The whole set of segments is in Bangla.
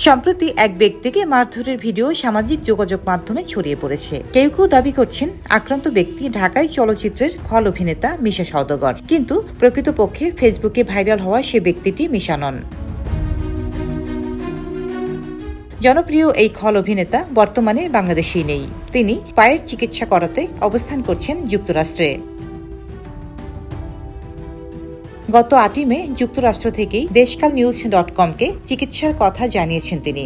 সম্প্রতি এক ব্যক্তিকে মারধরের ভিডিও সামাজিক যোগাযোগ মাধ্যমে ছড়িয়ে পড়েছে। কেউ কেউ দাবি করছেন আক্রান্ত ব্যক্তি ঢাকায় চলচ্চিত্রের খল অভিনেতা মিশা সওদাগর, কিন্তু প্রকৃতপক্ষে ফেসবুকে ভাইরাল হওয়া সে ব্যক্তিটি মিশা নন। জনপ্রিয় এই খল অভিনেতা বর্তমানে বাংলাদেশেই নেই। তিনি পায়ের চিকিৎসা করাতে অবস্থান করছেন যুক্তরাষ্ট্রে। গত 8 মে যুক্তরাষ্ট্র থেকেই দেশকালনিউজ.কমকে চিকিৎসার কথা জানিয়েছেন তিনি।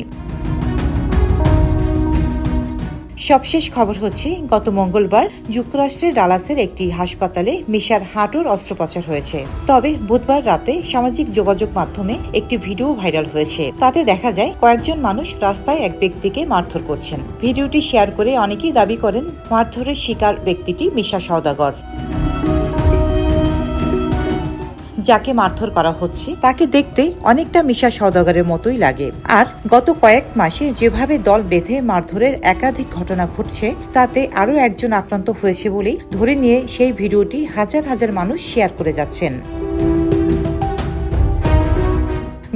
সবশেষ খবর হচ্ছে, গত মঙ্গলবার যুক্তরাষ্ট্রের ডালাসের একটি হাসপাতালে মিশার হাঁটুর অস্ত্রোপচার হয়েছে। তবে বুধবার রাতে সামাজিক যোগাযোগ মাধ্যমে একটি ভিডিও ভাইরাল হয়েছে। তাতে দেখা যায় কয়েকজন মানুষ রাস্তায় এক ব্যক্তিকে মারধর করছেন। ভিডিওটি শেয়ার করে অনেকেই দাবি করেন মারধরের শিকার ব্যক্তিটি মিশা সওদাগর। যাকে মারধর করা হচ্ছে তাকে দেখতে অনেকটা মিশা সওদাগরের মতোই লাগে। আর গত কয়েক মাসে যেভাবে দল বেঁধে মারধরের একাধিক ঘটনা ঘটছে, তাতে আরও একজন আক্রান্ত হয়েছে বলেই ধরে নিয়ে সেই ভিডিওটি হাজার হাজার মানুষ শেয়ার করে যাচ্ছেন।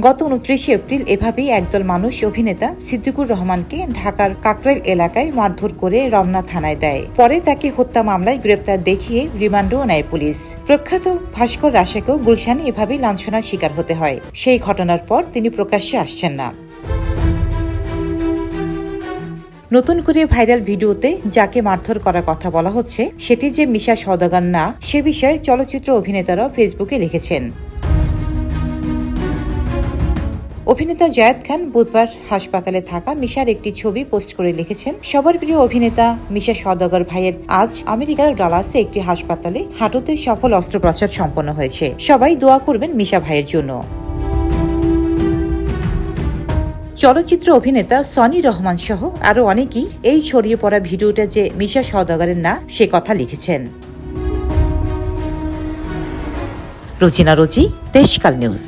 গত 29 এপ্রিল এভাবেই একদল মানুষ অভিনেতা সিদ্দিকুর রহমানকে ঢাকার কাকরাইল এলাকায় মারধর করে রমনা থানায় দেয়। পরে তাকে হত্যা মামলায় গ্রেপ্তার দেখিয়ে রিমান্ডও নেয় পুলিশ। প্রখ্যাত ভাস্কর রাশেকও গুলশানে এভাবেই লাঞ্ছনার শিকার হতে হয়। সেই ঘটনার পর তিনি প্রকাশ্যে আসছেন না। নতুন করে ভাইরাল ভিডিওতে যাকে মারধর করার কথা বলা হচ্ছে সেটি যে মিশা সওদাগর না, সে বিষয়ে চলচ্চিত্র অভিনেতারাও ফেসবুকে লিখেছেন। অভিনেতা জায়েদ খান বুধবার হাসপাতালে থাকা মিশার একটি ছবি পোস্ট করে লিখেছেন, সবার প্রিয় অভিনেতা মিশা সওদাগর ভাইয়ের আজ আমেরিকার ডালাসে একটি হাসপাতালে হাঁটুতে সফল অস্ত্রোপচার সম্পন্ন হয়েছে। সবাই দোয়া করবেন মিশা ভাইয়ের জন্য। চলচ্চিত্র অভিনেতা সনি রহমান সহ আরো অনেকেই এই ছড়িয়ে পড়া ভিডিওটা যে মিশা সওদাগরের না সে কথা লিখেছেন। রোজিনা রোজি, দেশকাল নিউজ।